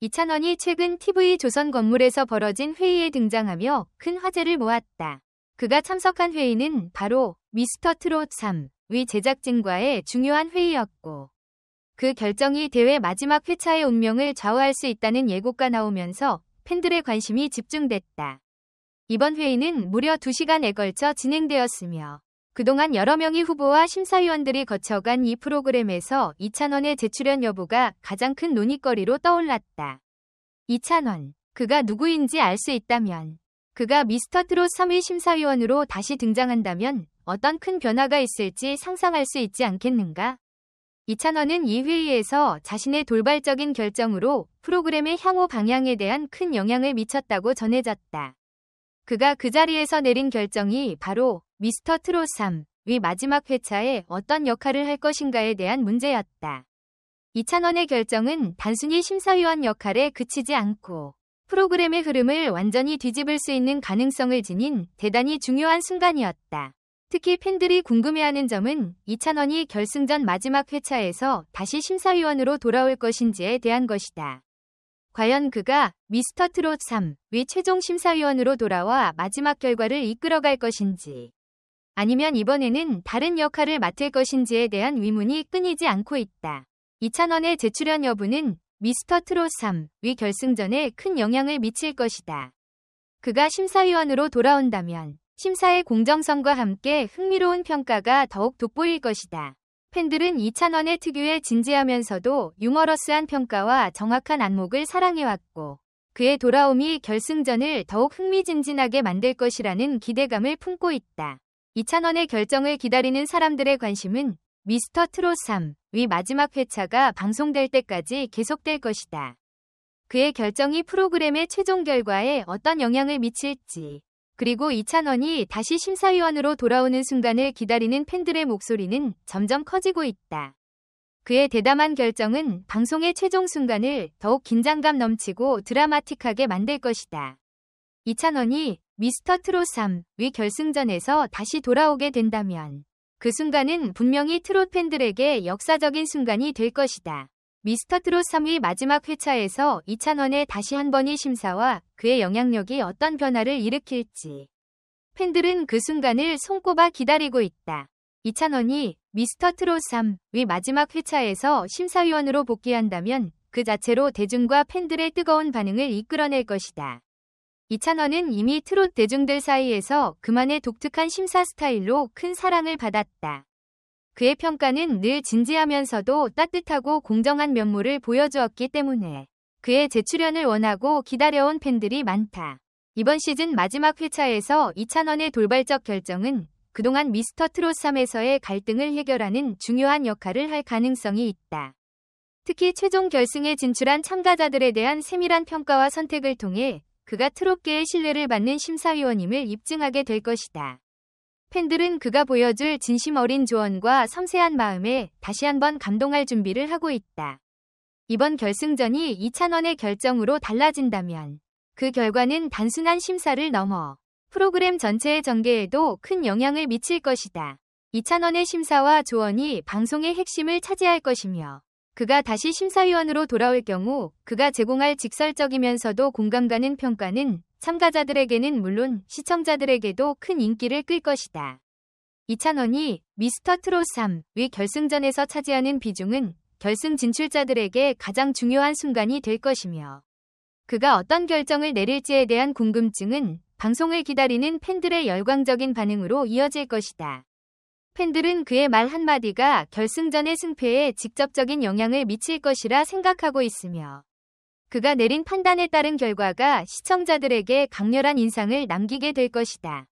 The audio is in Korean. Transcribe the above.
이찬원이 최근 TV조선 건물에서 벌어진 회의에 등장하며 큰 화제를 모았다. 그가 참석한 회의는 바로 미스터트롯 3위 제작진과의 중요한 회의였고, 그 결정이 대회 마지막 회차의 운명을 좌우할 수 있다는 예고가 나오면서 팬들의 관심이 집중됐다. 이번 회의는 무려 2시간에 걸쳐 진행되었으며, 그동안 여러 명의 후보와 심사위원들이 거쳐간 이 프로그램에서 이찬원의 재출연 여부가 가장 큰 논의거리로 떠올랐다. 이찬원, 그가 누구인지 알 수 있다면, 그가 미스터트롯 3위 심사위원으로 다시 등장한다면 어떤 큰 변화가 있을지 상상할 수 있지 않겠는가? 이찬원은 이 회의에서 자신의 돌발적인 결정으로 프로그램의 향후 방향에 대한 큰 영향을 미쳤다고 전해졌다. 그가 그 자리에서 내린 결정이 바로 미스터트롯 3위 마지막 회차에 어떤 역할을 할 것인가에 대한 문제였다. 이찬원의 결정은 단순히 심사위원 역할에 그치지 않고 프로그램의 흐름을 완전히 뒤집을 수 있는 가능성을 지닌 대단히 중요한 순간이었다. 특히 팬들이 궁금해하는 점은 이찬원이 결승전 마지막 회차에서 다시 심사위원으로 돌아올 것인지에 대한 것이다. 과연 그가 미스터트롯 3위 최종 심사위원으로 돌아와 마지막 결과를 이끌어갈 것인지, 아니면 이번에는 다른 역할을 맡을 것인지에 대한 의문이 끊이지 않고 있다. 이찬원의 재출연 여부는 미스터트롯 3위 결승전에 큰 영향을 미칠 것이다. 그가 심사위원으로 돌아온다면 심사의 공정성과 함께 흥미로운 평가가 더욱 돋보일 것이다. 팬들은 이찬원의 특유의 진지하면서도 유머러스한 평가와 정확한 안목을 사랑해왔고, 그의 돌아옴이 결승전을 더욱 흥미진진하게 만들 것이라는 기대감을 품고 있다. 이찬원의 결정을 기다리는 사람들의 관심은 미스터트롯 3위 마지막 회차가 방송될 때까지 계속될 것이다. 그의 결정이 프로그램의 최종 결과에 어떤 영향을 미칠지, 그리고 이찬원이 다시 심사위원으로 돌아오는 순간을 기다리는 팬들의 목소리는 점점 커지고 있다. 그의 대담한 결정은 방송의 최종 순간을 더욱 긴장감 넘치고 드라마틱하게 만들 것이다. 이찬원이 미스터트롯 3위 결승전에서 다시 돌아오게 된다면 그 순간은 분명히 트롯 팬들에게 역사적인 순간이 될 것이다. 미스터트롯 3위 마지막 회차에서 이찬원의 다시 한 번의 심사와 그의 영향력이 어떤 변화를 일으킬지 팬들은 그 순간을 손꼽아 기다리고 있다. 이찬원이 미스터트롯 3위 마지막 회차에서 심사위원으로 복귀한다면 그 자체로 대중과 팬들의 뜨거운 반응을 이끌어낼 것이다. 이찬원은 이미 트롯 대중들 사이에서 그만의 독특한 심사 스타일로 큰 사랑을 받았다. 그의 평가는 늘 진지하면서도 따뜻하고 공정한 면모를 보여주었기 때문에 그의 재출연을 원하고 기다려온 팬들이 많다. 이번 시즌 마지막 회차에서 이찬원의 돌발적 결정은 그동안 미스터트롯 3에서의 갈등을 해결하는 중요한 역할을 할 가능성이 있다. 특히 최종 결승에 진출한 참가자들에 대한 세밀한 평가와 선택을 통해 그가 트롯계의 신뢰를 받는 심사위원임을 입증하게 될 것이다. 팬들은 그가 보여줄 진심 어린 조언과 섬세한 마음에 다시 한번 감동할 준비를 하고 있다. 이번 결승전이 이찬원의 결정으로 달라진다면 그 결과는 단순한 심사를 넘어 프로그램 전체의 전개에도 큰 영향을 미칠 것이다. 이찬원의 심사와 조언이 방송의 핵심을 차지할 것이며, 그가 다시 심사위원으로 돌아올 경우 그가 제공할 직설적이면서도 공감 가는 평가는 참가자들에게는 물론 시청자들에게도 큰 인기를 끌 것이다. 이찬원이 미스터트롯 3위 결승전에서 차지하는 비중은 결승 진출자들에게 가장 중요한 순간이 될 것이며, 그가 어떤 결정을 내릴지에 대한 궁금증은 방송을 기다리는 팬들의 열광적인 반응으로 이어질 것이다. 팬들은 그의 말 한마디가 결승전의 승패에 직접적인 영향을 미칠 것이라 생각하고 있으며, 그가 내린 판단에 따른 결과가 시청자들에게 강렬한 인상을 남기게 될 것이다.